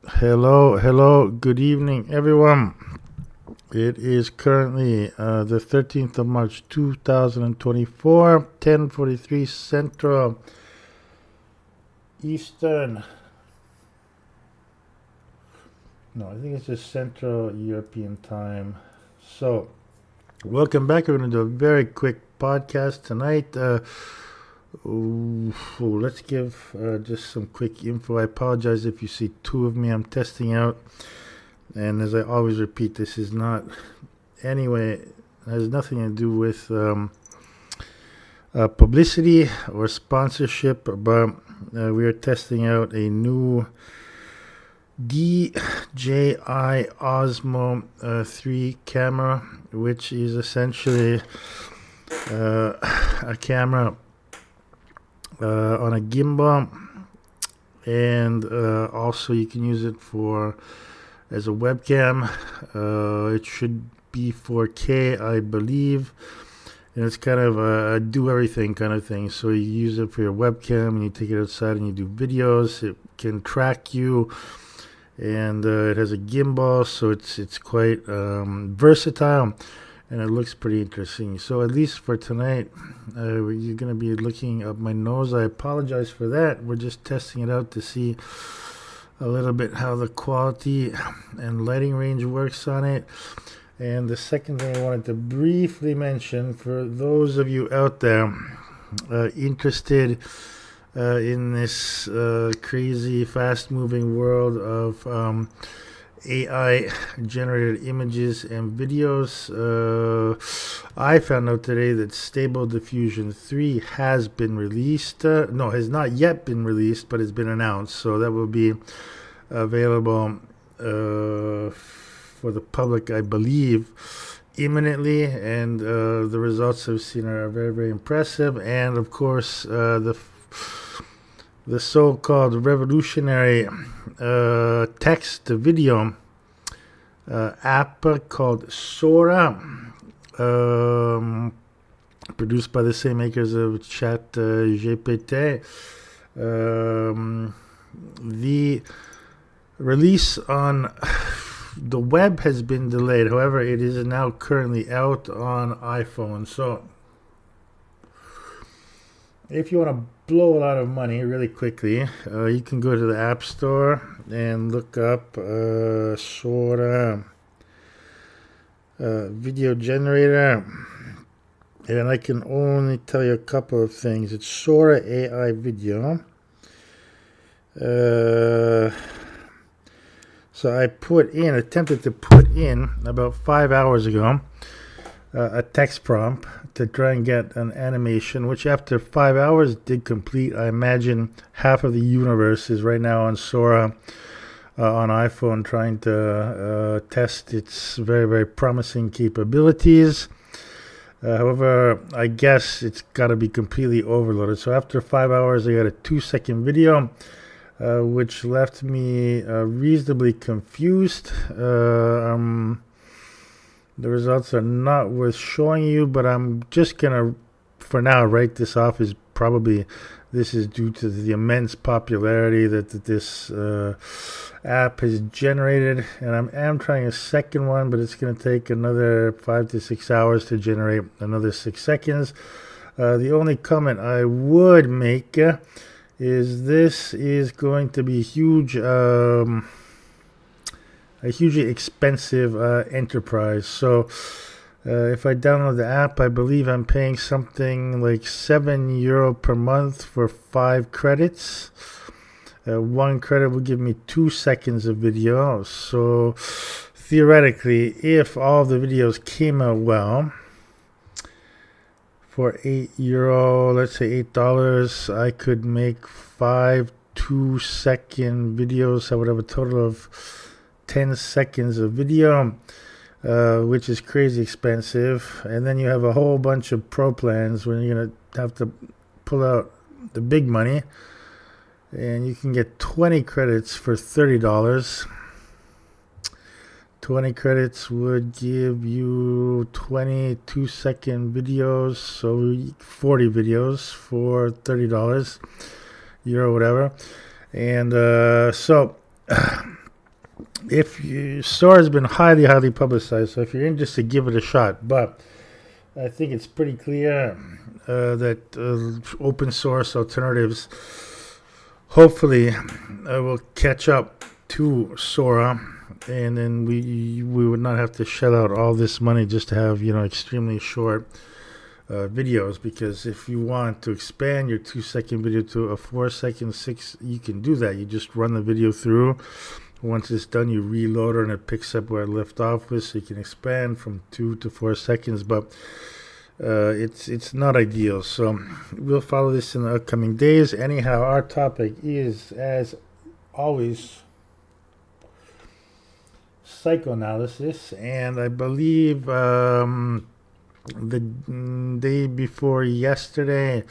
Hello, good evening, everyone. It is currently the 13th of March, 2024, 10:43 Central, Eastern. No, I think it's just Central European Time. So, welcome back. We're going to do a very quick podcast tonight. Let's give just some quick info. I apologize if you see two of me. I'm testing out. And as I always repeat, this is not anyway, has nothing to do with publicity or sponsorship, but we are testing out a new DJI Osmo 3 camera, which is essentially a camera on a gimbal, and also you can use it for as a webcam. It should be 4K, I believe, and it's kind of a do everything kind of thing. So you use it for your webcam and you take it outside and you do videos. It can track you, and it has a gimbal, so it's quite versatile, and it looks pretty interesting. So at least for tonight, you're going to be looking up my nose. I apologize for that. We're just testing it out to see a little bit how the quality and lighting range works on it. And the second thing I wanted to briefly mention, for those of you out there interested in this crazy fast-moving world of AI generated images and videos, I found out today that Stable Diffusion 3 has been released. No, has not yet been released, but it's been announced. So that will be available for the public, I believe, imminently. And the results I've seen are very, very impressive. And of course, the so-called revolutionary text-to-video app called Sora, produced by the same makers of Chat GPT. The release on the web has been delayed. However, it is now currently out on iPhone. So if you want to blow a lot of money really quickly, you can go to the App Store and look up Sora video generator. And I can only tell you a couple of things. It's Sora AI video. So I attempted to put in about 5 hours ago a text prompt to try and get an animation, which after 5 hours did complete. I imagine half of the universe is right now on Sora on iPhone trying to test its very, very promising capabilities. However, I guess it's got to be completely overloaded. So after 5 hours, I got a 2-second video, which left me reasonably confused. The results are not worth showing you, but I'm just gonna, for now, write this off as probably this is due to the immense popularity that this app has generated. And I am trying a second one, but it's going to take another 5 to 6 hours to generate another 6 seconds. The only comment I would make is this is going to be a hugely expensive enterprise. So if I download the app, I believe I'm paying something like €7 per month for 5 credits. 1 credit will give me 2 seconds of video. So theoretically, if all the videos came out well, for €8, let's say $8, I could make 5 2-second videos. I would have a total of 10 seconds of video, which is crazy expensive. And then you have a whole bunch of pro plans when you're going to have to pull out the big money. And you can get 20 credits for $30. 20 credits would give you 22-second videos, so 40 videos for $30, euro, whatever. And so if SOAR has been highly publicized, so if you're interested, give it a shot. But I think it's pretty clear that open source alternatives hopefully will catch up to Sora, and then we would not have to shell out all this money just to have extremely short videos. Because if you want to expand your 2-second video to a 4-second, 6, you can do that. You just run the video through. Once it's done, you reload it and it picks up where it left off with, so you can expand from 2 to 4 seconds. But it's not ideal, so we'll follow this in the upcoming days. Anyhow, our topic is, as always, psychoanalysis, and I believe the day before yesterday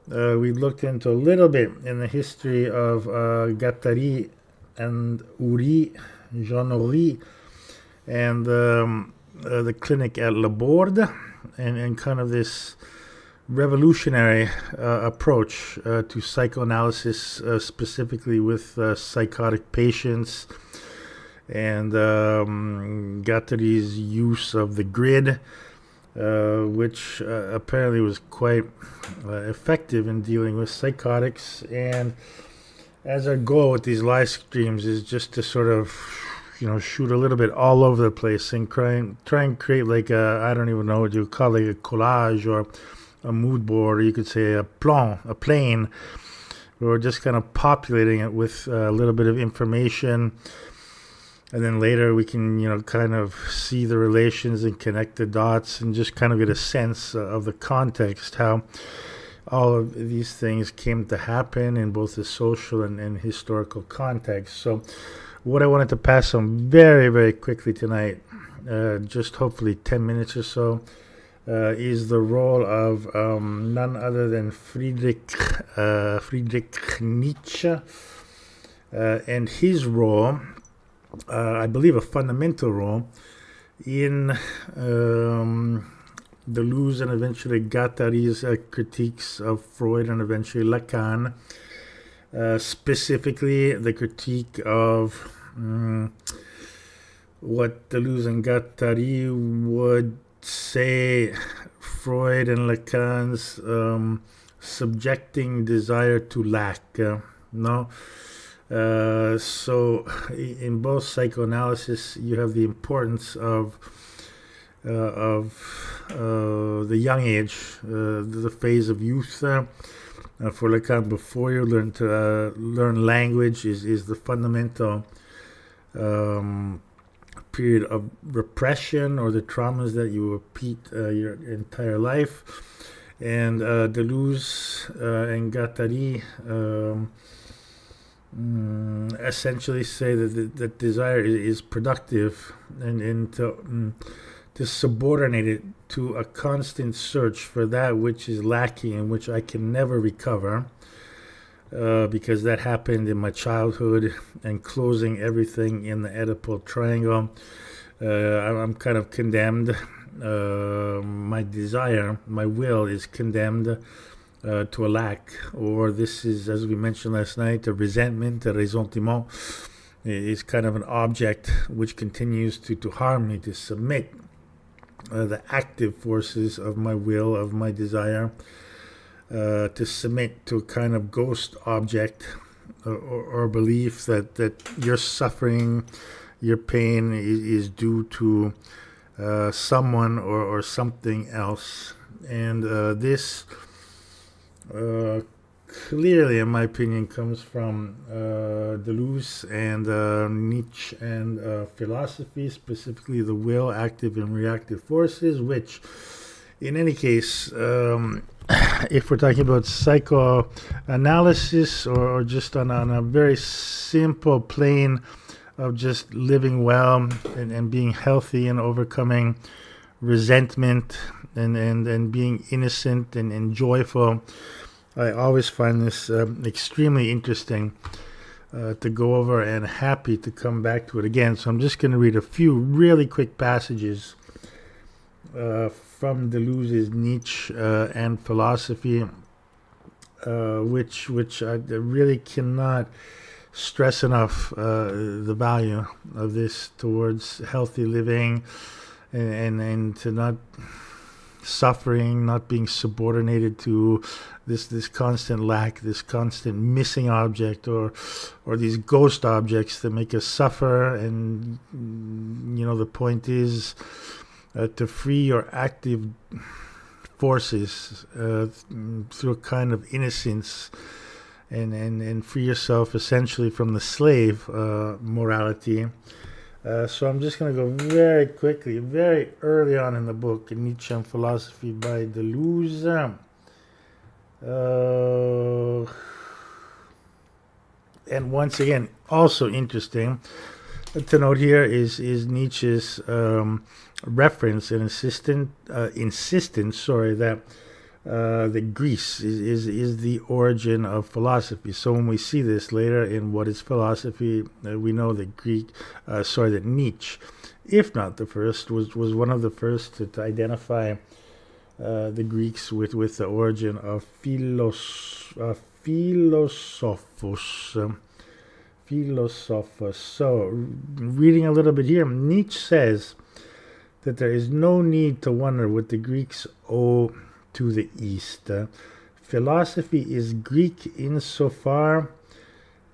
we looked into a little bit in the history of Guattari and Jean-Henri, and the clinic at Laborde, and kind of this revolutionary approach to psychoanalysis, specifically with psychotic patients, and Guattari's use of the grid, which apparently was quite effective in dealing with psychotics. And as our goal with these live streams is just to sort of shoot a little bit all over the place and try and create like I don't even know what you call it, like a collage or a mood board, or you could say a plane. We're just kind of populating it with a little bit of information, and then later we can kind of see the relations and connect the dots and just kind of get a sense of the context, how all of these things came to happen in both the social and historical context. So what I wanted to pass on very quickly tonight, just hopefully 10 minutes or so, is the role of none other than Friedrich Nietzsche, and his role, I believe a fundamental role, in Deleuze and eventually Guattari's critiques of Freud and eventually Lacan. Specifically, the critique of what Deleuze and Guattari would say Freud and Lacan's subjecting desire to lack. So in both psychoanalysis, you have the importance of the young age, the phase of youth. For Lacan, before you learn to learn language, is the fundamental period of repression, or the traumas that you repeat your entire life. And Deleuze and Guattari essentially say that desire is productive, and to subordinate it to a constant search for that which is lacking and which I can never recover, because that happened in my childhood, and closing everything in the Oedipal triangle. I'm kind of condemned. My desire, my will, is condemned to a lack, or this is, as we mentioned last night, a resentment, a ressentiment, is kind of an object which continues to harm me, to submit the active forces of my will, of my desire, to submit to a kind of ghost object, or belief that your suffering, your pain is due to someone or something else. And this clearly, in my opinion, comes from Deleuze and Nietzsche and philosophy, specifically the will, active and reactive forces, which, in any case, if we're talking about psychoanalysis, or just on a very simple plane of just living well and being healthy and overcoming resentment and being innocent and joyful, I always find this extremely interesting to go over, and happy to come back to it again. So I'm just going to read a few really quick passages from Deleuze's Nietzsche and philosophy, which I really cannot stress enough the value of this towards healthy living and to not suffering, not being subordinated to this constant lack, this constant missing object, or these ghost objects that make us suffer. And the point is to free your active forces through a kind of innocence, and free yourself essentially from the slave morality. So I'm just going to go very quickly, very early on in the book, Nietzsche and Philosophy by Deleuze. And once again, also interesting to note here is Nietzsche's reference and insistence, that that Greece is the origin of philosophy. So when we see this later in What is Philosophy, we know that that Nietzsche, if not the first, was one of the first to identify the Greeks with the origin of philosophos. So reading a little bit here, Nietzsche says that there is no need to wonder what the Greeks owe to the East. Philosophy is Greek insofar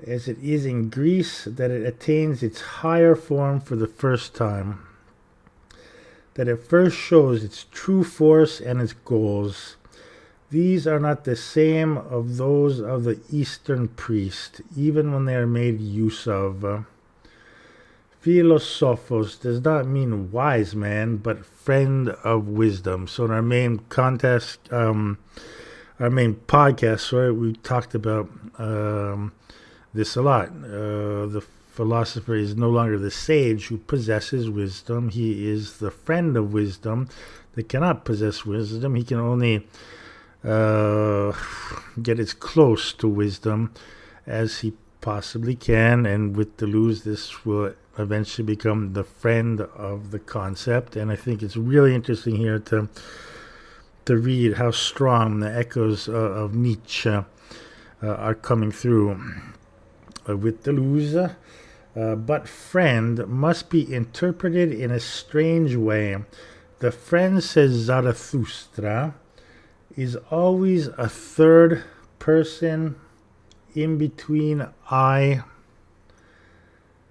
as it is in Greece that it attains its higher form for the first time, that it first shows its true force and its goals. These are not the same of those of the Eastern priest, even when they are made use of. Philosophos does not mean wise man, but friend of wisdom. So in our main podcast, we talked about this a lot. The philosopher is no longer the sage who possesses wisdom. He is the friend of wisdom that cannot possess wisdom. He can only get as close to wisdom as he possibly can. And with Deleuze, this will eventually become the friend of the concept. And I think it's really interesting here to read how strong the echoes of Nietzsche are coming through with Deleuze. But friend must be interpreted in a strange way. The friend, says Zarathustra, is always a third person in between I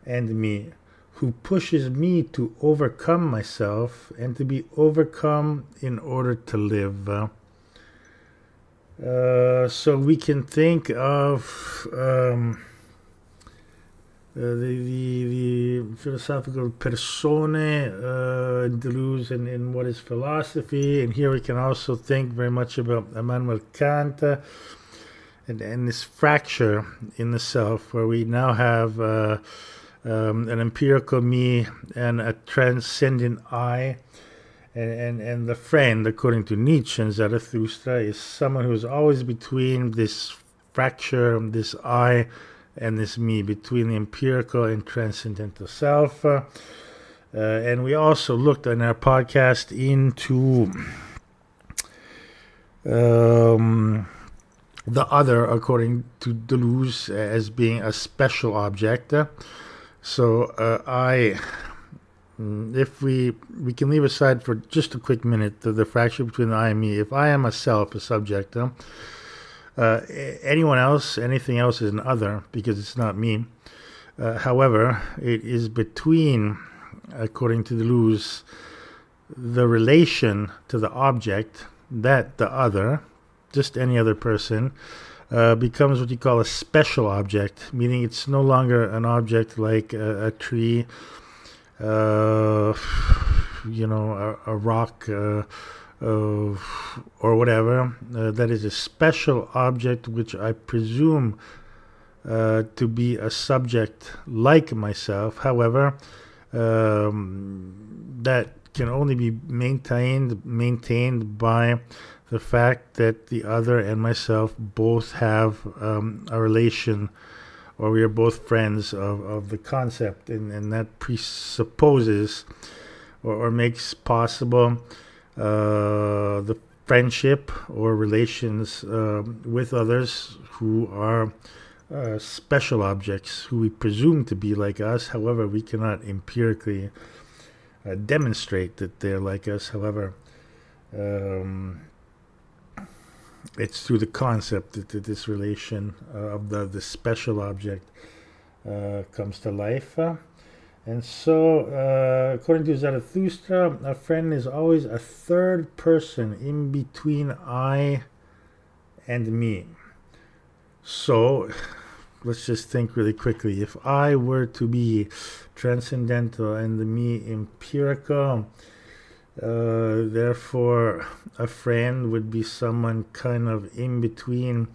and me, who pushes me to overcome myself and to be overcome in order to live. So we can think of the philosophical persone Deleuze in What is Philosophy, and here we can also think very much about Immanuel Kant and this fracture in the self, where we now have an empirical me and a transcendent I, and the friend, according to Nietzsche and Zarathustra, is someone who is always between this fracture, this I, and this me, between the empirical and transcendental self. And we also looked in our podcast into the other, according to Deleuze, as being a special object. So if we can leave aside for just a quick minute the fracture between the I and me. If I am a self, a subject, anyone else, anything else is an other, because it's not me. However, it is between, according to Deleuze, the relation to the object, that the other, just any other person, becomes what you call a special object, meaning it's no longer an object like a tree, a rock, or whatever. That is a special object which I presume to be a subject like myself. However, that can only be maintained by the fact that the other and myself both have a relation, or we are both friends of the concept, and that presupposes or makes possible the friendship or relations with others who are special objects who we presume to be like us. However, we cannot empirically demonstrate that they're like us. However, it's through the concept that this relation of the special object comes to life. And so, according to Zarathustra, a friend is always a third person in between I and me. So, let's just think really quickly. If I were to be transcendental and the me empirical, therefore a friend would be someone kind of in between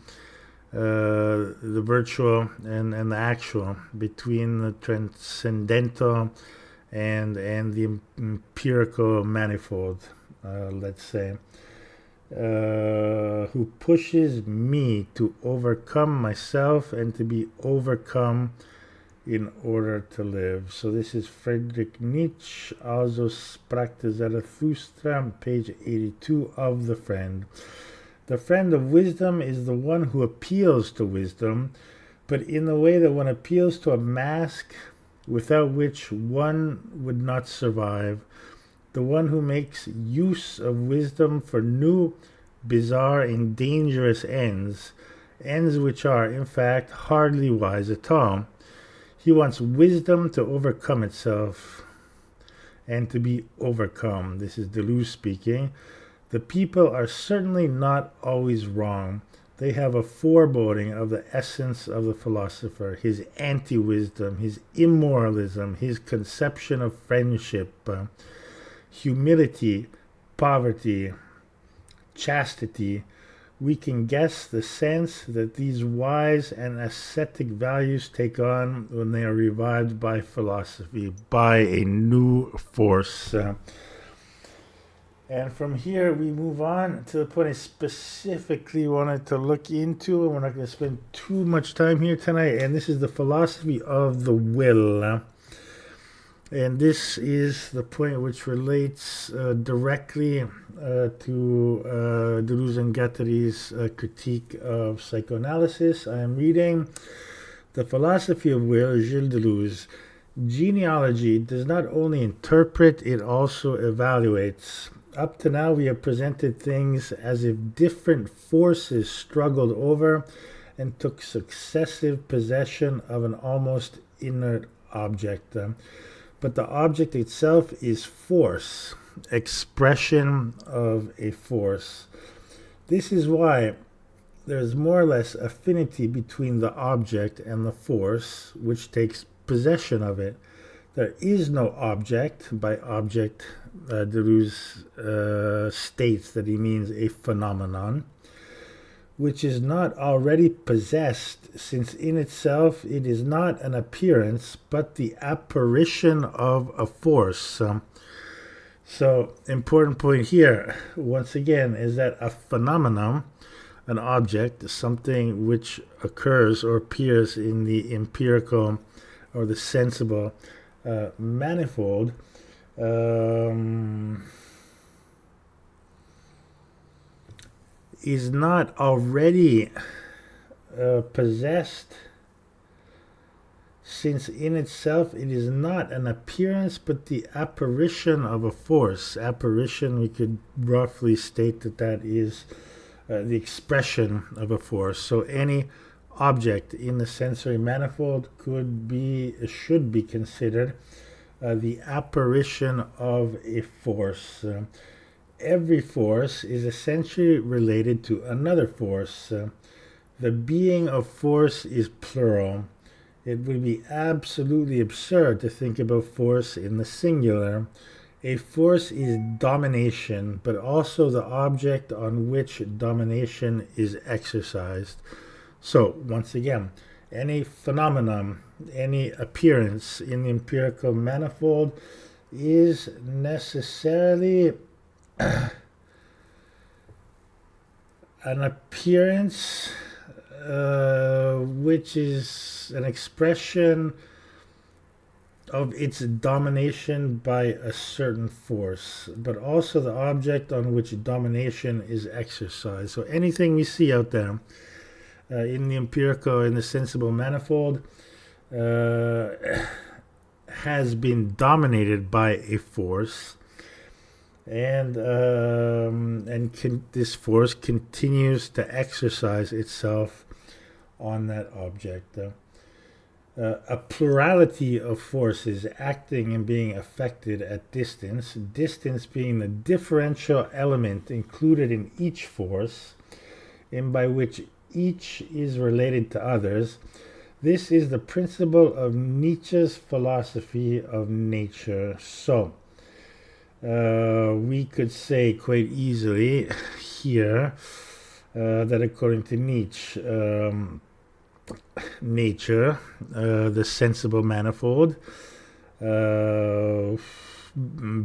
the virtual and the actual, between the transcendental and the empirical manifold, let's say, who pushes me to overcome myself and to be overcome in order to live. So this is Friedrich Nietzsche, also sprach der Zarathustra, page 82 of The Friend. The friend of wisdom is the one who appeals to wisdom, but in the way that one appeals to a mask without which one would not survive. The one who makes use of wisdom for new, bizarre, and dangerous ends which are, in fact, hardly wise at all. He wants wisdom to overcome itself and to be overcome. This is Deleuze speaking. The people are certainly not always wrong. They have a foreboding of the essence of the philosopher, his anti-wisdom, his immoralism, his conception of friendship, humility, poverty, chastity. We can guess the sense that these wise and ascetic values take on when they are revived by philosophy, by a new force. And from here we move on to the point I specifically wanted to look into, and we're not going to spend too much time here tonight, and this is the philosophy of the will. And this is the point which relates directly to Deleuze and Guattari's critique of psychoanalysis. I am reading The Philosophy of Will, Gilles Deleuze. Genealogy does not only interpret, it also evaluates. Up to now, we have presented things as if different forces struggled over and took successive possession of an almost inert object. But the object itself is force, expression of a force. This is why there is more or less affinity between the object and the force which takes possession of it. There is no object. By object, Deleuze states that he means a phenomenon, which is not already possessed, since in itself it is not an appearance, but the apparition of a force. So, important point here, once again, is that a phenomenon, an object, something which occurs or appears in the empirical or the sensible manifold, is not already possessed, since in itself it is not an appearance but the apparition of a force. Apparition, we could roughly state that is the expression of a force. So any object in the sensory manifold should be considered the apparition of a force. Every force is essentially related to another force. The being of force is plural. It would be absolutely absurd to think about force in the singular. A force is domination, but also the object on which domination is exercised. So, once again, any phenomenon, any appearance in the empirical manifold is necessarily an appearance which is an expression of its domination by a certain force, but also the object on which domination is exercised. So anything we see out there in the empirical, in the sensible manifold, has been dominated by a force, and this force continues to exercise itself on that object. A plurality of forces acting and being affected at distance being the differential element included in each force, and by which each is related to others. This is the principle of Nietzsche's philosophy of nature. So, we could say quite easily here that according to Nietzsche, nature, the sensible manifold,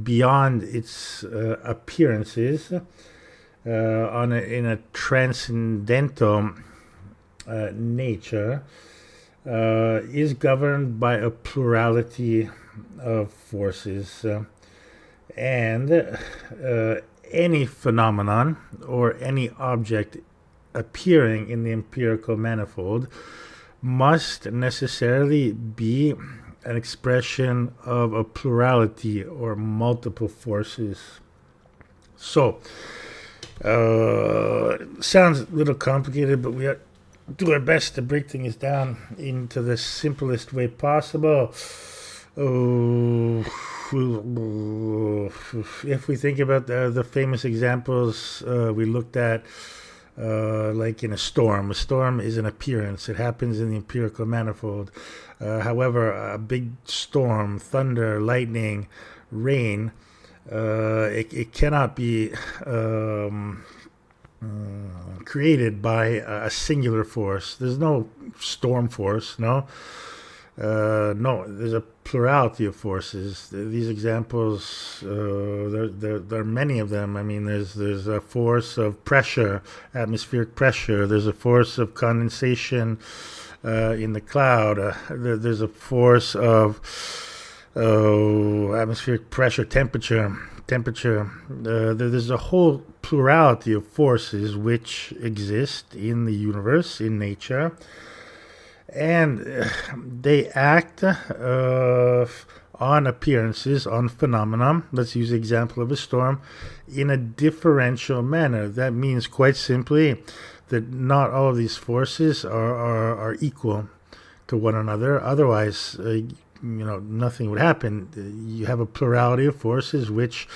beyond its appearances, in a transcendental nature, is governed by a plurality of forces, and any phenomenon or any object appearing in the empirical manifold must necessarily be an expression of a plurality or multiple forces. So, sounds a little complicated, but we do our best to break things down into the simplest way possible. If we think about the famous examples we looked at, like in a storm is an appearance. It happens in the empirical manifold. However, a big storm, thunder, lightning, rain, it cannot be created by a singular force. There's no storm force, no. No, there's a plurality of forces. These examples, there are many of them. I mean, there's a force of pressure, atmospheric pressure. There's a force of condensation in the cloud. There's a force of atmospheric pressure, temperature. There's a whole plurality of forces which exist in the universe, in nature. And they act on appearances, on phenomena. Let's use the example of a storm in a differential manner. That means quite simply that not all of these forces are equal to one another. Otherwise, nothing would happen. You have a plurality of forces, which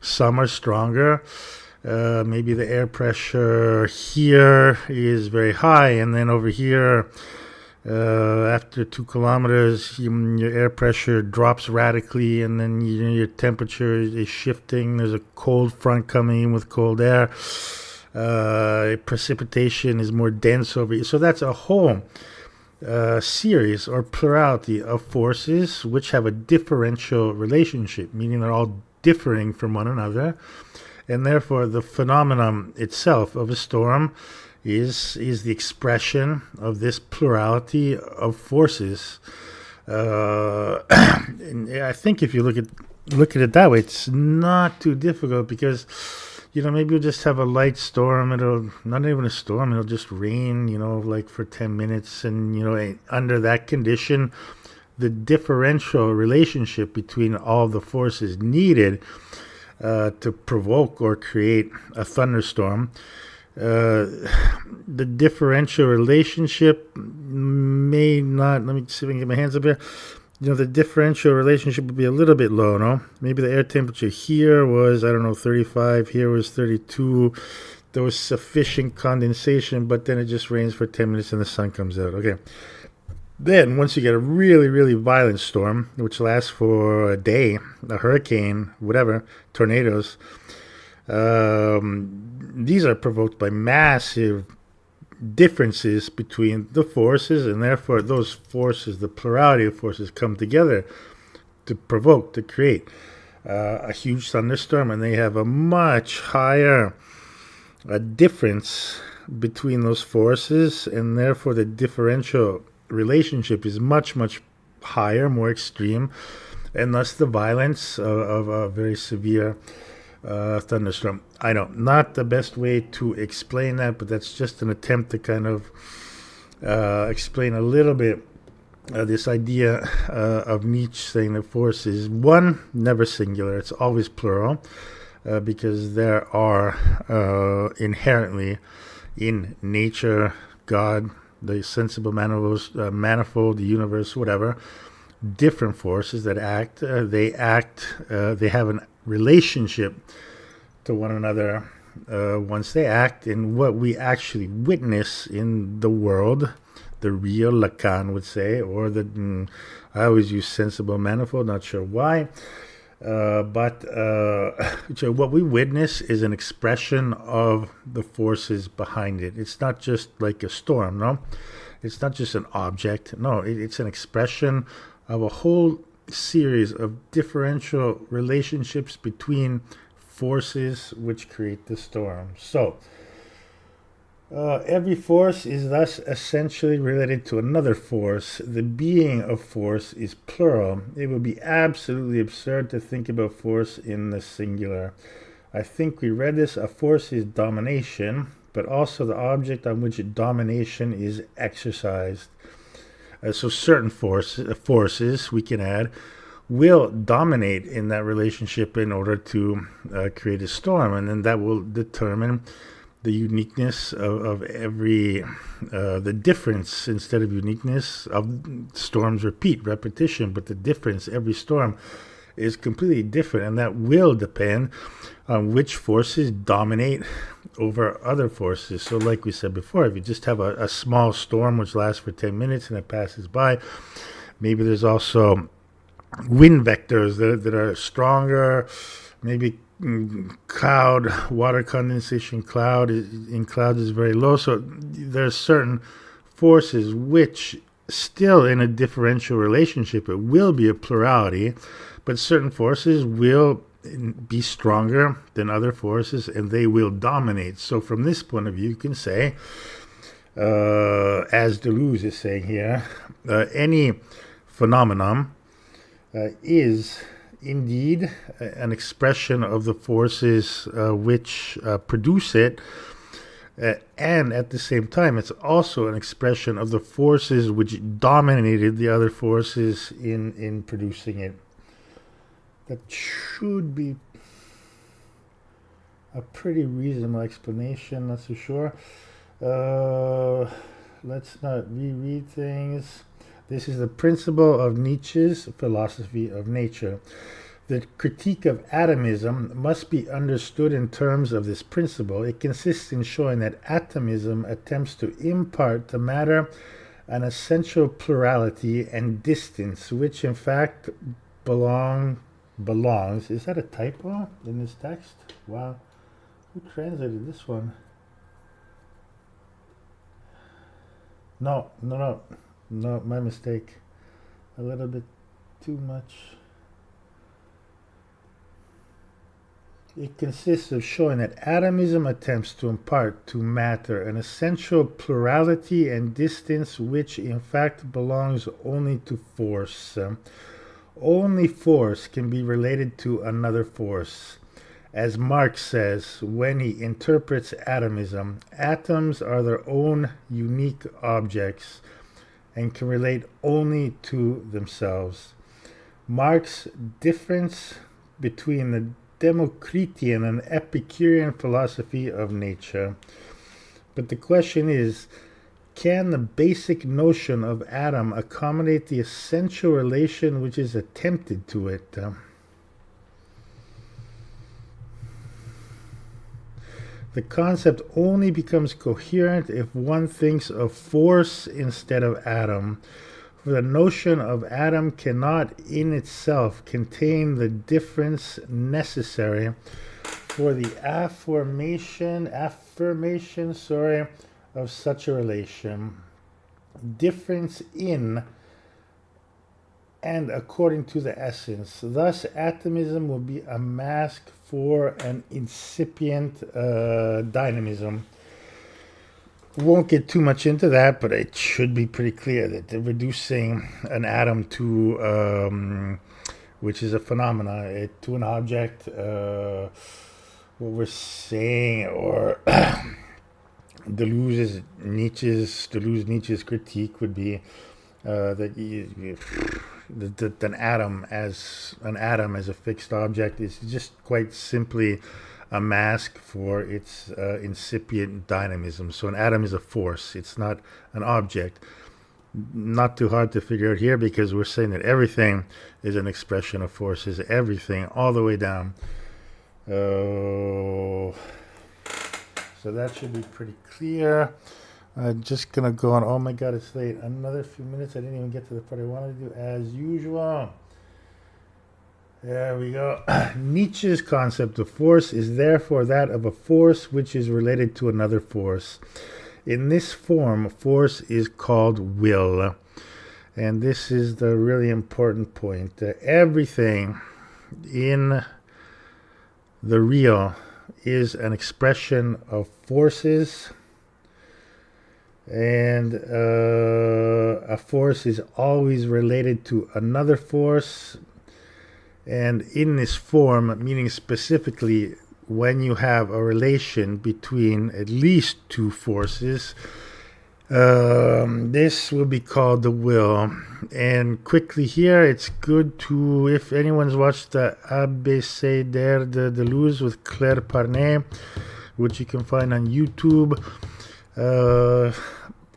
some are stronger. Maybe the air pressure here is very high, and then over here, after 2 kilometers, your air pressure drops radically, and then your temperature is shifting. There's a cold front coming in with cold air. Precipitation is more dense over here. So that's a whole series or plurality of forces which have a differential relationship, meaning they're all differing from one another, and therefore the phenomenon itself of a storm is the expression of this plurality of forces. And I think if you look at it that way, it's not too difficult, because maybe you'll just have a light storm. It'll not even a storm. It'll just rain, like for 10 minutes, and under that condition, the differential relationship between all the forces needed to provoke or create a thunderstorm. The differential relationship may not, let me see if I can get my hands up here. The differential relationship would be a little bit low, no? Maybe the air temperature here was, 35, here was 32. There was sufficient condensation, but then it just rains for 10 minutes and the sun comes out. Okay. Then, once you get a really, really violent storm, which lasts for a day, a hurricane, whatever, tornadoes, these are provoked by massive differences between the forces, and therefore those forces, the plurality of forces, come together to provoke, to create a huge thunderstorm, and they have a much higher difference between those forces, and therefore the differential relationship is much, much higher, more extreme, and thus the violence of a very severe thunderstorm. I know, not the best way to explain that, but that's just an attempt to kind of explain a little bit this idea of Nietzsche saying that force is one, never singular, it's always plural, because there are inherently in nature, God, the sensible manifold, the universe, whatever, different forces that act. They have a relationship to one another once they act. And what we actually witness in the world, the real, Lacan would say, or I always use sensible manifold, not sure why. But what we witness is an expression of the forces behind it. It's not just like a storm, no? It's not just an object. No, it's an expression of a whole series of differential relationships between forces which create the storm. So, every force is thus essentially related to another force. The being of force is plural. It would be absolutely absurd to think about force in the singular. I think we read this. A force is domination, but also the object on which domination is exercised. So certain forces, we can add, will dominate in that relationship in order to create a storm, and then that will determine the uniqueness of every, the difference instead of uniqueness of storms repetition, but the difference, every storm is completely different, and that will depend on which forces dominate over other forces. So like we said before, if you just have a small storm which lasts for 10 minutes and it passes by, maybe there's also wind vectors that are stronger, maybe cloud, water condensation in clouds is very low. So there's certain forces which still in a differential relationship, it will be a plurality, but certain forces will be stronger than other forces and they will dominate. So from this point of view, you can say, as Deleuze is saying here, any phenomenon is indeed an expression of the forces which produce it, and at the same time it's also an expression of the forces which dominated the other forces in producing it. That should be a pretty reasonable explanation, that's for sure. Let's not reread things. This is the principle of Nietzsche's philosophy of nature. The critique of atomism must be understood in terms of this principle. It consists in showing that atomism attempts to impart to matter an essential plurality and distance, which in fact belongs. Is that a typo in this text? Wow. Who translated this one? No, my mistake. A little bit too much. It consists of showing that atomism attempts to impart to matter an essential plurality and distance which in fact belongs only to force. Only force can be related to another force. As Marx says when he interprets atomism, atoms are their own unique objects and can relate only to themselves. Marx's difference between the Democritean and Epicurean philosophy of nature. But the question is, can the basic notion of atom accommodate the essential relation which is attempted to it? The concept only becomes coherent if one thinks of force instead of atom. For the notion of atom cannot in itself contain the difference necessary for the affirmation of such a relation. Difference in and according to the essence. Thus, atomism will be a mask for an incipient dynamism. Won't get too much into that, but it should be pretty clear that they're reducing an atom to, which is a phenomena, to an object. What we're saying, or Deleuze Nietzsche's critique would be that an atom as a fixed object is just quite simply a mask for its incipient dynamism. So an atom is a force; it's not an object. Not too hard to figure out here, because we're saying that everything is an expression of forces. Everything, all the way down. So that should be pretty clear. I'm just gonna go on. Oh my god, it's late. Another few minutes. I didn't even get to the part I wanted to do, as usual. There we go. Nietzsche's concept of force is therefore that of a force which is related to another force. In this form, force is called will. And this is the really important point. Everything in the real is an expression of forces, and a force is always related to another force. And in this form, meaning specifically when you have a relation between at least two forces, this will be called the will. And quickly here, it's good to, if anyone's watched the Abécédaire de Deleuze with Claire Parnet, which you can find on YouTube,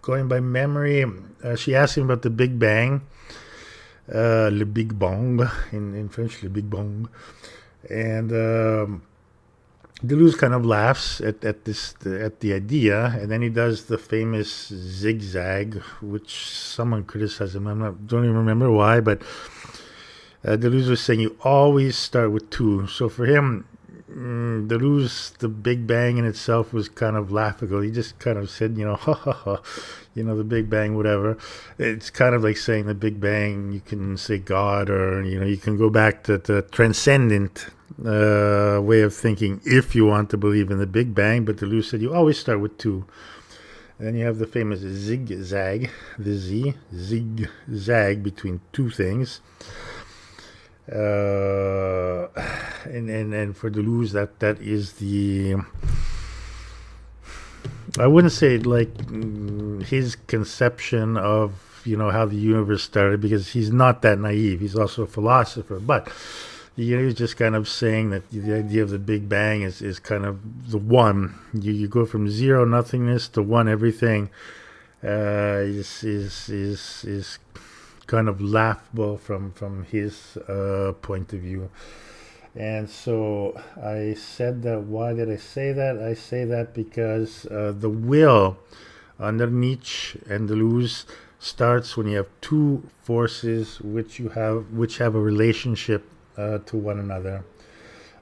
going by memory, she asked him about the Big Bang, le Big Bang, in French, le Big Bang. And Deleuze kind of laughs at the idea, and then he does the famous zigzag, which someone criticized him. Don't even remember why, but Deleuze was saying you always start with two. So for him, Deleuze, the Big Bang in itself was kind of laughable. He just kind of said, ha ha ha, the Big Bang, whatever. It's kind of like saying the Big Bang, you can say God, or, you can go back to the transcendent way of thinking if you want to believe in the Big Bang. But Deleuze said you always start with two. And then you have the famous zigzag, the zigzag between two things. And for Deleuze, that is the, I wouldn't say like his conception of how the universe started, because he's not that naive. He's also a philosopher, but he's just kind of saying that the idea of the Big Bang is kind of the one. You go from zero nothingness to one everything. Is kind of laughable from his point of view. And so I said that. Why did I say that? I say that because the will under Nietzsche and Deleuze starts when you have two forces which have a relationship to one another.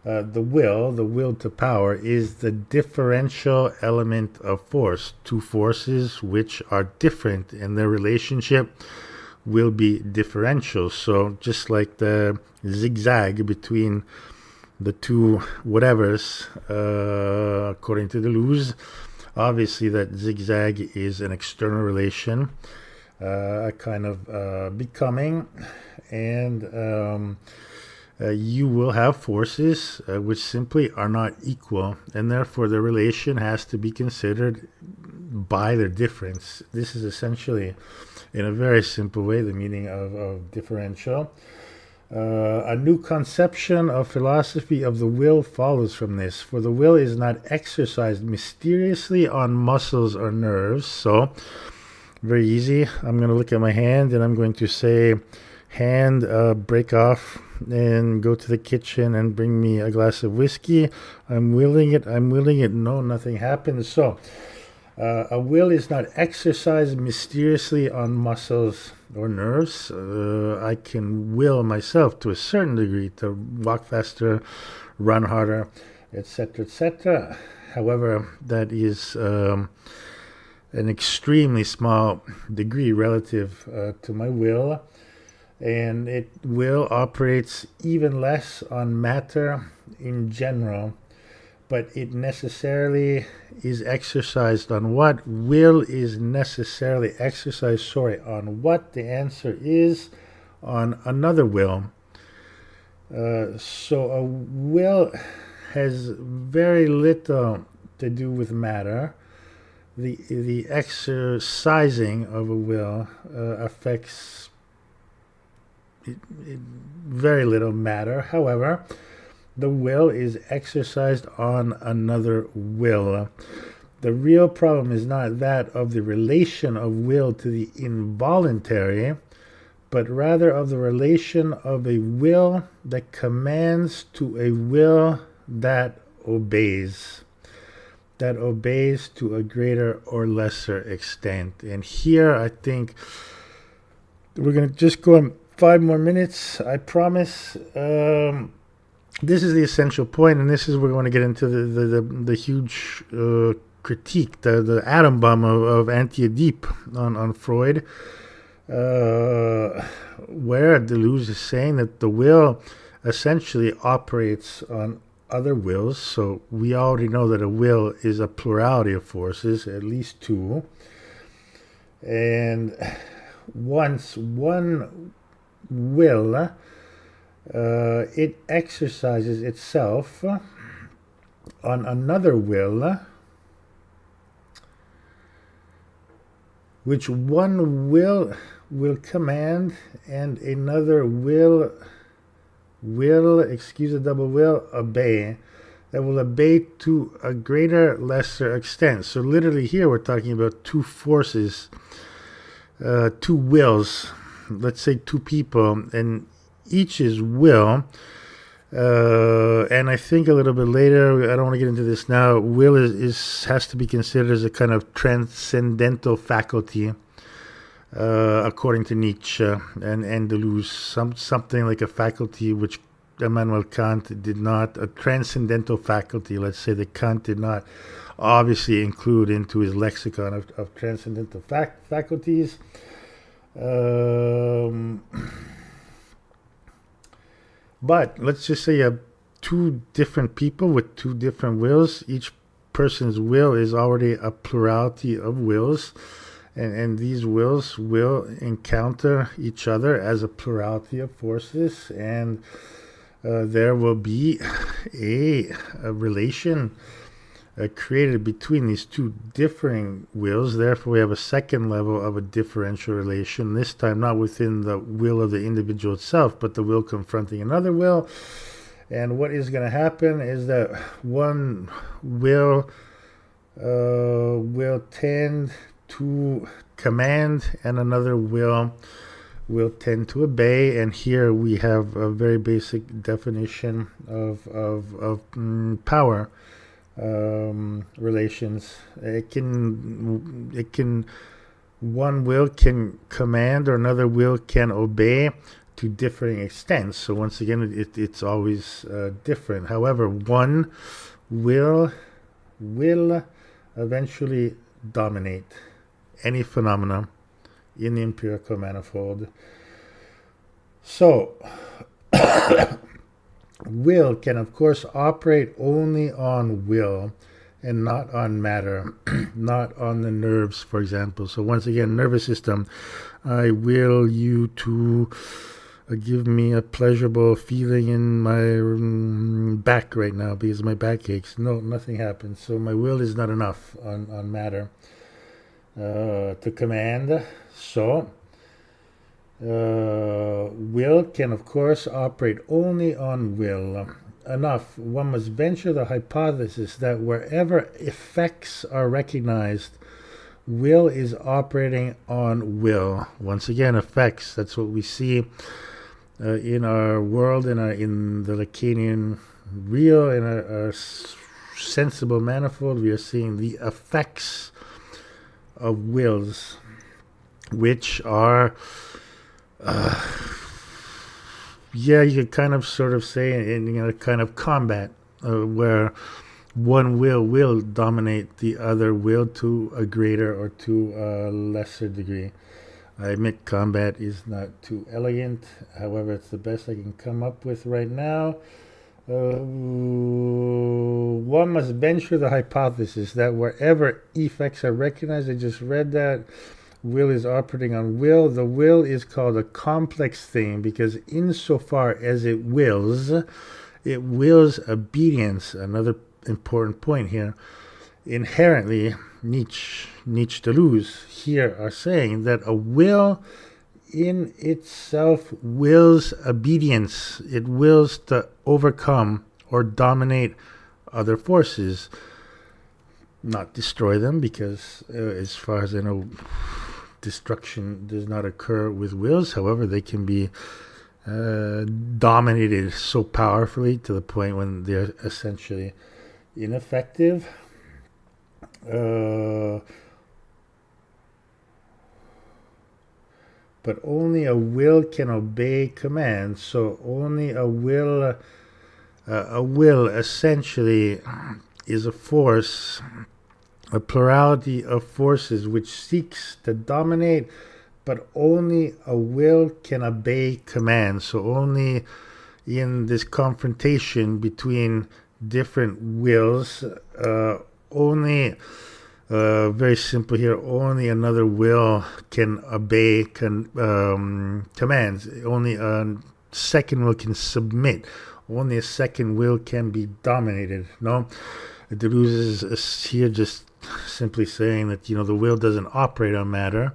The will to power, is the differential element of force. Two forces which are different in their relationship will be differential. So just like the zigzag between the two whatevers, according to Deleuze, obviously that zigzag is an external relation, a kind of becoming, and you will have forces which simply are not equal, and therefore the relation has to be considered by their difference. This is essentially, in a very simple way, the meaning of differential. A new conception of philosophy of the will follows from this, for the will is not exercised mysteriously on muscles or nerves. So, very easy. I'm going to look at my hand and I'm going to say, hand, break off and go to the kitchen and bring me a glass of whiskey. I'm willing it. No, nothing happens. So, a will is not exercised mysteriously on muscles or nerves. I can will myself to a certain degree to walk faster, run harder, etc., etc. However, that is an extremely small degree relative to my will, and it will operates even less on matter in general. but it necessarily is exercised on what? Will is necessarily exercised, on what? The answer is on another will. So a will has very little to do with matter. The exercising of a will affects very little matter. However, the will is exercised on another will. The real problem is not that of the relation of will to the involuntary, but rather of the relation of a will that commands to a will that obeys. That obeys to a greater or lesser extent. And here I think we're going to just go on 5 more minutes, I promise. This is the essential point, and this is where we want to get into the huge critique, the atom bomb of Anti-Oedipe on Freud, where Deleuze is saying that the will essentially operates on other wills. So we already know that a will is a plurality of forces, at least 2. And once one will, it exercises itself on another will, which one will command and another will, excuse the double will, obey. That will obey to a greater, lesser extent. So literally here we're talking about 2 forces, 2 wills, let's say 2 people, and each's will, and I think a little bit later, I don't want to get into this now, will has to be considered as a kind of transcendental faculty, according to Nietzsche and Deleuze, something like a faculty which Immanuel Kant did not, a transcendental faculty, let's say, that Kant did not obviously include into his lexicon of transcendental faculties. But let's just say you have 2 different people with 2 different wills. Each person's will is already a plurality of wills, and these wills will encounter each other as a plurality of forces, and there will be a relation created between these 2 differing wills. Therefore, we have a second level of a differential relation, this time not within the will of the individual itself, but the will confronting another will. And what is going to happen is that one will tend to command and another will tend to obey. And here we have a very basic definition of power relations. It can one will can command or another will can obey to differing extents. So once again, it's always different. However, one will eventually dominate any phenomena in the empirical manifold. So will can, of course, operate only on will and not on matter, not on the nerves, for example. So once again, nervous system, I will you to give me a pleasurable feeling in my back right now because my back aches. No, nothing happens. So my will is not enough on matter to command. So will can, of course, operate only on will. Enough, one must venture the hypothesis that wherever effects are recognized, will is operating on will. Once again, effects, that's what we see in our world, in the Lacanian real, in our sensible manifold. We are seeing the effects of wills, which are you could kind of sort of say in a kind of combat where one will dominate the other will to a greater or to a lesser degree. I admit combat is not too elegant. However, it's the best I can come up with right now. One must venture the hypothesis that wherever effects are recognized, I just read that, will is operating on will. The will is called a complex thing because insofar as it wills obedience. Another important point here. Inherently, Nietzsche, Deleuze here are saying that a will in itself wills obedience. It wills to overcome or dominate other forces, not destroy them, because as far as I know, destruction does not occur with wills. However, they can be dominated so powerfully to the point when they're essentially ineffective. But only a will can obey commands. So only a will essentially is a force, a plurality of forces which seeks to dominate, but only a will can obey commands. So only in this confrontation between different wills, only very simple here, only another will can obey commands. Only a second will can submit. Only a second will can be dominated. No, Deleuze is here just simply saying that, the will doesn't operate on matter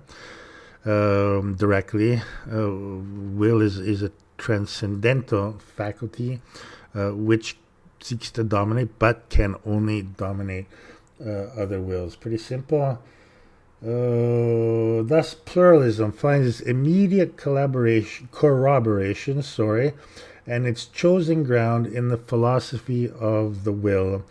directly. Will is a transcendental faculty which seeks to dominate, but can only dominate other wills. Pretty simple. Thus, pluralism finds its immediate corroboration, and its chosen ground in the philosophy of the will.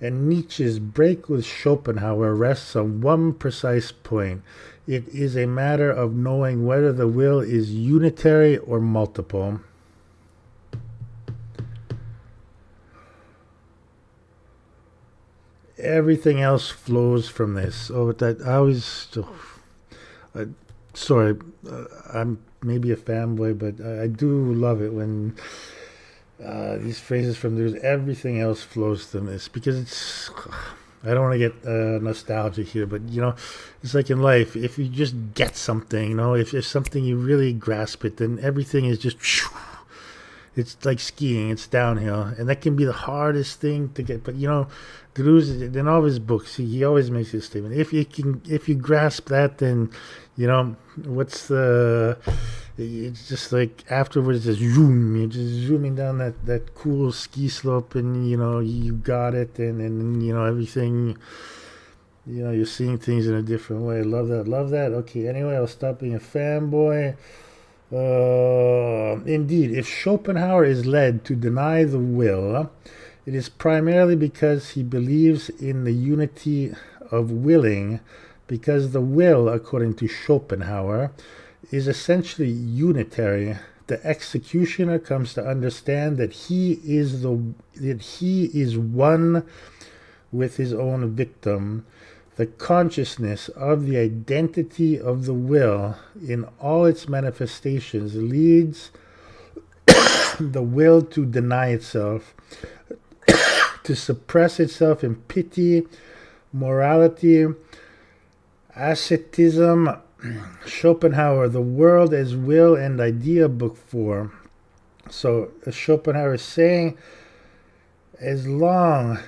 And Nietzsche's break with Schopenhauer rests on one precise point. It is a matter of knowing whether the will is unitary or multiple. Everything else flows from this. I'm maybe a fanboy, but I do love it when these phrases from Deleuze, everything else flows from this, because it's, I don't want to get nostalgic here, but it's like in life, if you just get something, if something you really grasp it, then everything is just, it's like skiing, it's downhill, and that can be the hardest thing to get. But Deleuze, in all of his books, he always makes this statement: if you grasp that, then what's the? It's just like afterwards, just zoom. You're just zooming down that cool ski slope, and you got it, and everything. You're seeing things in a different way. Love that. Okay, anyway, I'll stop being a fanboy. Indeed, if Schopenhauer is led to deny the will, it is primarily because he believes in the unity of willing, because the will, according to Schopenhauer, is essentially unitary. The executioner comes to understand that he is one with his own victim. The consciousness of the identity of the will in all its manifestations leads the will to deny itself, to suppress itself in pity, morality, asceticism. Schopenhauer, The World as Will and Idea, Book 4. So Schopenhauer is saying, as long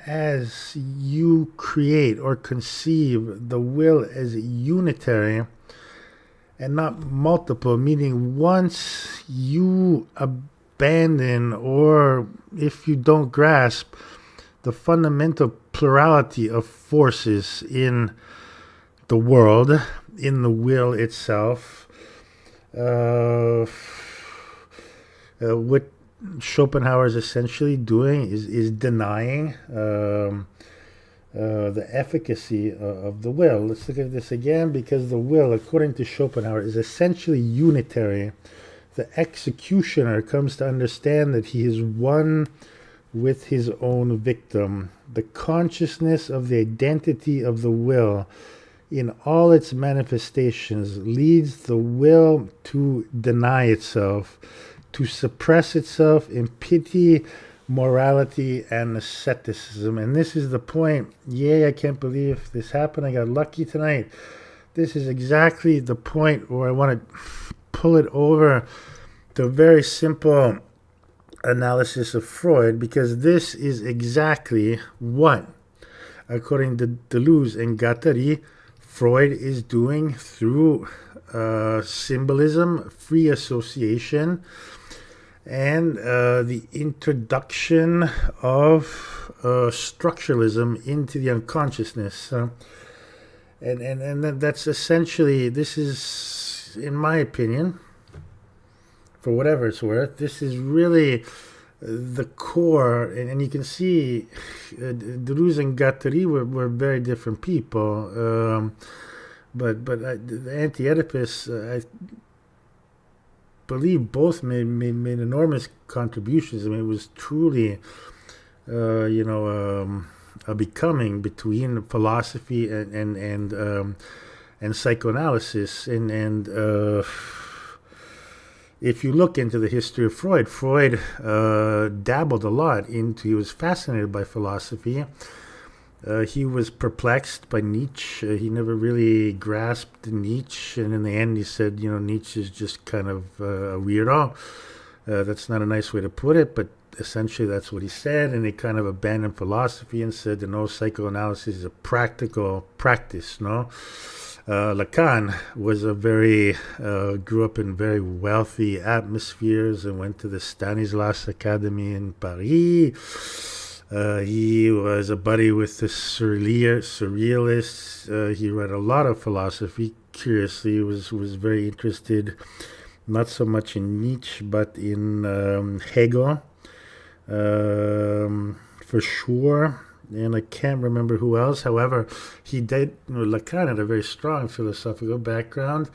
as you create or conceive the will as unitary and not multiple, meaning once you abandon, or if you don't grasp the fundamental plurality of forces in the world, in the will itself, what Schopenhauer is essentially doing is denying the efficacy of the will. Let's look at this again, because the will, according to Schopenhauer, is essentially unitary. The executioner comes to understand that he is one with his own victim. The consciousness of the identity of the will in all its manifestations leads the will to deny itself, to suppress itself in pity, morality and asceticism. And this is the point. Yay, I can't believe this happened. I got lucky tonight. This is exactly the point where I want to pull it over to a very simple analysis of Freud, because this is exactly what, according to Deleuze and Guattari, Freud is doing through symbolism, free association, and the introduction of structuralism into the unconsciousness. And that's essentially, this is, in my opinion, for whatever it's worth, this is really the core. And you can see Deleuze and Guattari were very different people. But the anti-Oedipus, I believe both made enormous contributions. I mean, it was truly, a becoming between philosophy and psychoanalysis. And if you look into the history of Freud dabbled a lot into, he was fascinated by philosophy. He was perplexed by Nietzsche. He never really grasped Nietzsche, and in the end he said, Nietzsche is just kind of a weirdo. That's not a nice way to put it, but essentially that's what he said, and he kind of abandoned philosophy and said, psychoanalysis is a practical practice, no? Lacan was grew up in very wealthy atmospheres and went to the Stanislas Academy in Paris. He was a buddy with the surrealists. He read a lot of philosophy. Curiously, was very interested, not so much in Nietzsche, but in Hegel, for sure. And I can't remember who else. However, Lacan had a very strong philosophical background.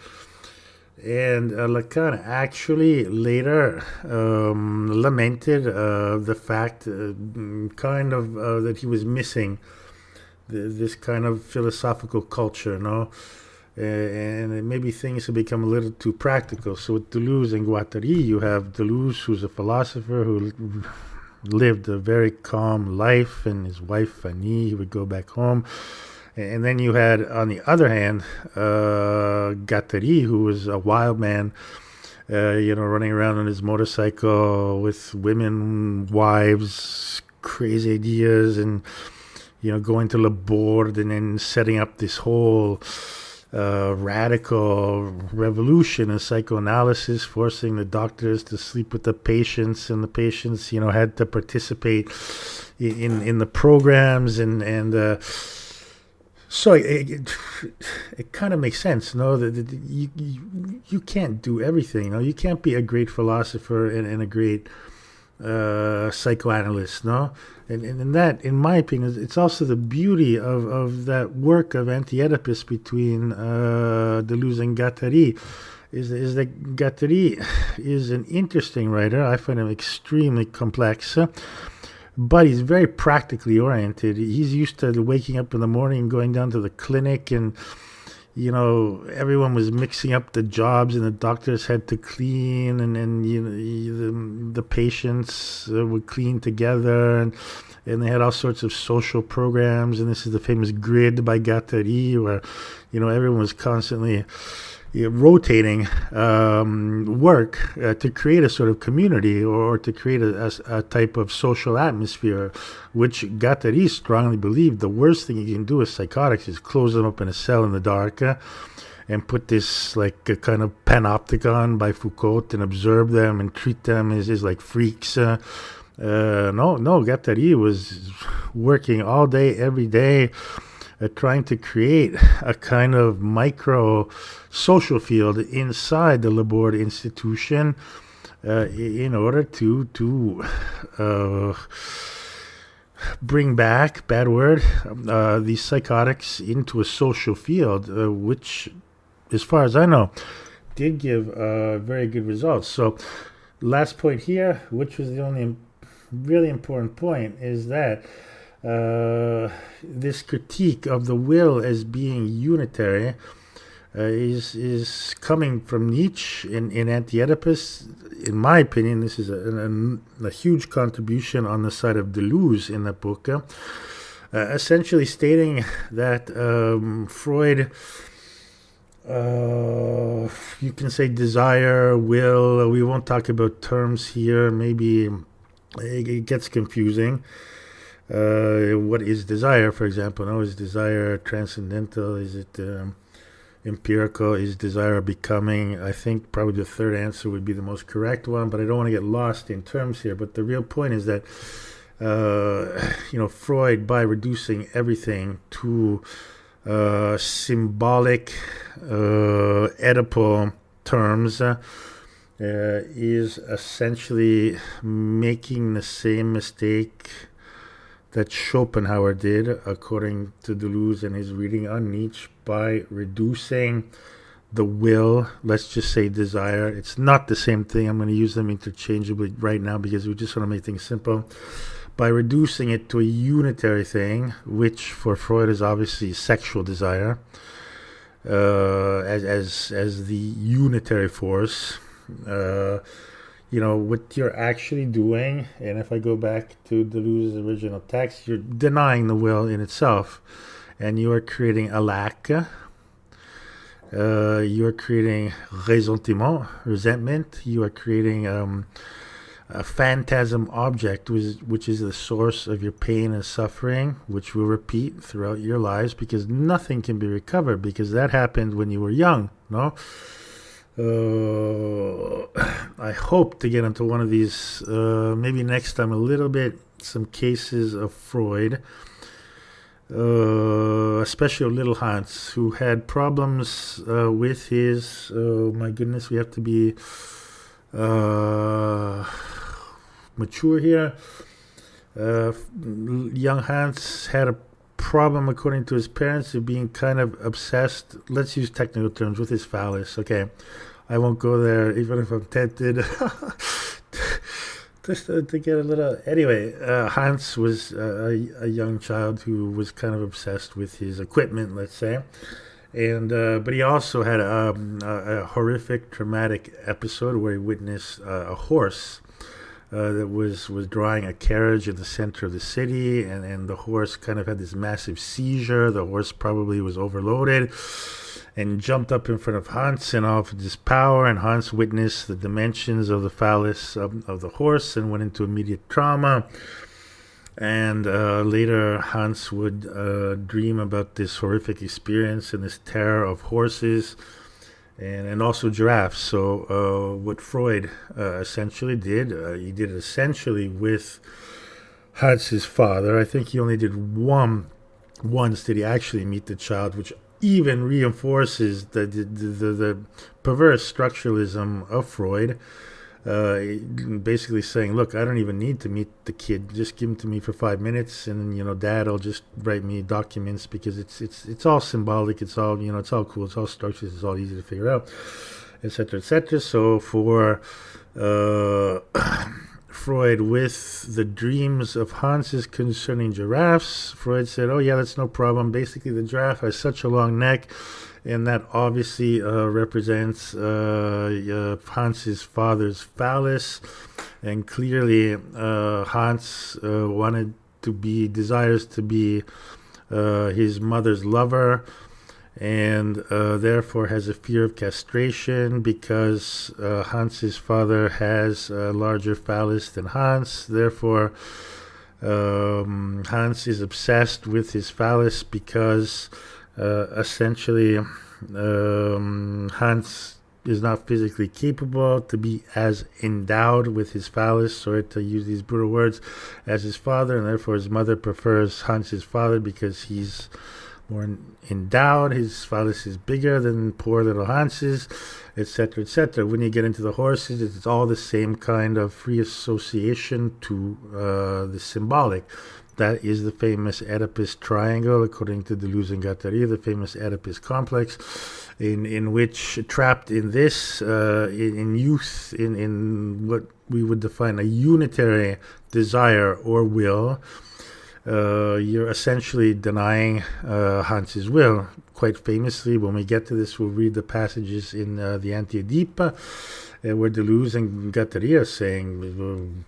And Lacan actually later lamented the fact that he was missing this kind of philosophical culture, and maybe things have become a little too practical. So with Deleuze and Guattari, you have Deleuze, who's a philosopher who lived a very calm life, and his wife Fanny, he would go back home. And then you had, on the other hand, Guattari, who was a wild man, running around on his motorcycle with women, wives, crazy ideas, and, going to Le Bourd and then setting up this whole radical revolution in psychoanalysis, forcing the doctors to sleep with the patients, and the patients, had to participate in the programs, and so it kind of makes sense, that you can't do everything. You can't be a great philosopher and a great psychoanalyst, and that, in my opinion, it's also the beauty of that work of anti-Oedipus between Deleuze and Guattari, is that Guattari is an interesting writer. I find him extremely complex. But he's very practically oriented. He's used to waking up in the morning and going down to the clinic, and everyone was mixing up the jobs, and the doctors had to clean, and the patients would clean together, and they had all sorts of social programs. And this is the famous grid by Guattari, where everyone was constantly rotating work to create a sort of community, or to create a type of social atmosphere, which Guattari strongly believed the worst thing you can do with psychotics is close them up in a cell in the dark and put this like a kind of panopticon by Foucault and observe them and treat them as like freaks. No, Guattari was working all day, every day, trying to create a kind of micro social field inside the Le Bourd institution in order to bring back, bad word, these psychotics into a social field, which, as far as I know, did give very good results. So last point here, which was the only really important point, is that this critique of the will as being unitary is coming from Nietzsche in Anti-Oedipus. In my opinion, this is a huge contribution on the side of Deleuze in that book, essentially stating that Freud, you can say desire, will, we won't talk about terms here, maybe it gets confusing. What is desire, for example? No, is desire transcendental? Is it empirical? Is desire becoming? I think probably the third answer would be the most correct one, but I don't want to get lost in terms here. But the real point is that Freud, by reducing everything to symbolic Oedipal terms, is essentially making the same mistake that Schopenhauer did, according to Deleuze and his reading on Nietzsche, by reducing the will, let's just say desire. It's not the same thing. I'm going to use them interchangeably right now because we just want to make things simple. By reducing it to a unitary thing, which for Freud is obviously sexual desire, as the unitary force. What you're actually doing, and if I go back to Deleuze's original text, you're denying the will in itself, and you are creating a lack. You are creating resentment. You are creating a phantasm object, which is the source of your pain and suffering, which will repeat throughout your lives because nothing can be recovered, because that happened when you were young, no? I hope to get into one of these, maybe next time, some cases of Freud, especially of little Hans, who had problems with his, oh my goodness, we have to be mature here. Young Hans had a problem, according to his parents, of being kind of obsessed, let's use technical terms, with his phallus. Okay, I won't go there, even if I'm tempted. Just to get a little... Anyway, Hans was a young child who was kind of obsessed with his equipment, let's say. And but he also had a horrific, traumatic episode where he witnessed a horse that was drawing a carriage in the center of the city, and the horse kind of had this massive seizure. The horse probably was overloaded and jumped up in front of Hans in all of his power, and Hans witnessed the dimensions of the phallus of the horse and went into immediate trauma. And later Hans would dream about this horrific experience and this terror of horses and also giraffes. So what Freud essentially did, he did it essentially with Hans's father. I think he only did once did he actually meet the child, which even reinforces the perverse structuralism of Freud. Basically saying, look, I don't even need to meet the kid. Just give him to me for 5 minutes, and Dad will just write me documents because it's all symbolic. It's all it's all cool. It's all structures. It's all easy to figure out, etc., etc. So for Freud, with the dreams of Hans's concerning giraffes, Freud said, oh yeah, that's no problem. Basically, the giraffe has such a long neck, and that obviously represents Hans's father's phallus, and clearly Hans desires to be his mother's lover, and therefore has a fear of castration because Hans's father has a larger phallus than Hans. Therefore, Hans is obsessed with his phallus because essentially Hans is not physically capable to be as endowed with his phallus, sorry to use these brutal words, as his father, and therefore his mother prefers Hans's father because he's more endowed. His phallus is bigger than poor little Hans's, etc., etc. When you get into the horses, it's all the same kind of free association to the symbolic. That is the famous Oedipus triangle, according to Deleuze and Guattari, the famous Oedipus complex, in which, trapped in this, in youth, in what we would define a unitary desire or will, you're essentially denying Hans's will. Quite famously, when we get to this, we'll read the passages in the Anti-Oedipe, where Deleuze and Guattari are saying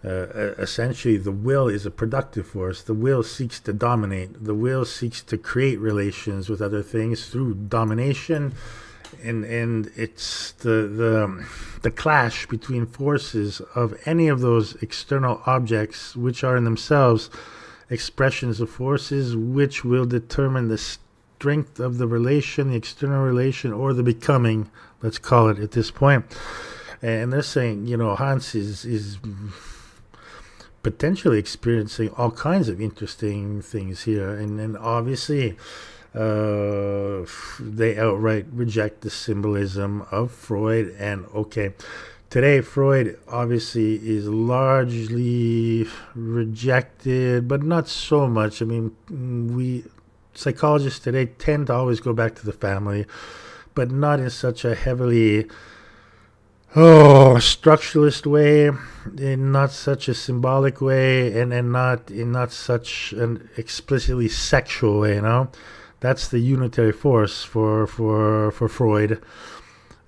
essentially the will is a productive force. The will seeks to dominate. The will seeks to create relations with other things through domination, and it's the clash between forces of any of those external objects, which are in themselves expressions of forces, which will determine the strength of the relation, the external relation, or the becoming, let's call it at this point. And they're saying, Hans is potentially experiencing all kinds of interesting things here, and obviously they outright reject the symbolism of Freud. And today Freud obviously is largely rejected, but not so much. I mean, we psychologists today tend to always go back to the family, but not in such a heavily structuralist way, in not such a symbolic way, and not in not such an explicitly sexual way. That's the unitary force for Freud,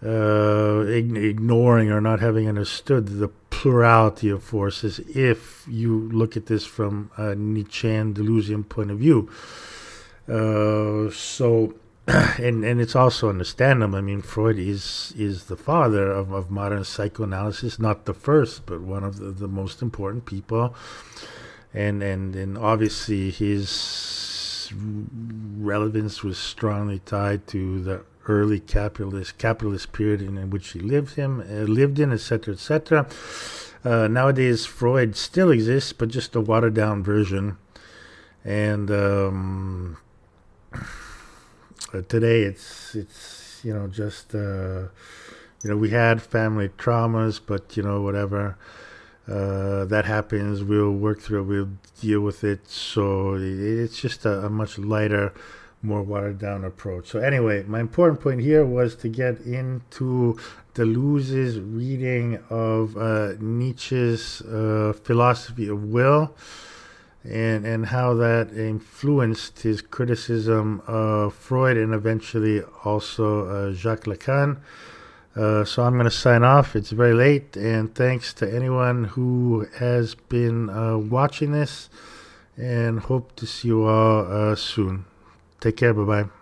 ignoring or not having understood the plurality of forces. If you look at this from a Nietzschean Deleuzian point of view, and it's also understandable. I mean, Freud is the father of modern psychoanalysis, not the first, but one of the most important people, and obviously his relevance was strongly tied to the early capitalist period in which he lived in, etc., etc. Nowadays, Freud still exists, but just a watered down version, and today it's just we had family traumas, but whatever, that happens, we'll work through it, we'll deal with it. So it's just a much lighter, more watered down approach. So anyway, my important point here was to get into Deleuze's reading of Nietzsche's Philosophy of Will, and how that influenced his criticism of Freud and eventually also Jacques Lacan. So I'm going to sign off. It's very late, and thanks to anyone who has been watching this, and hope to see you all soon. Take care. Bye-bye.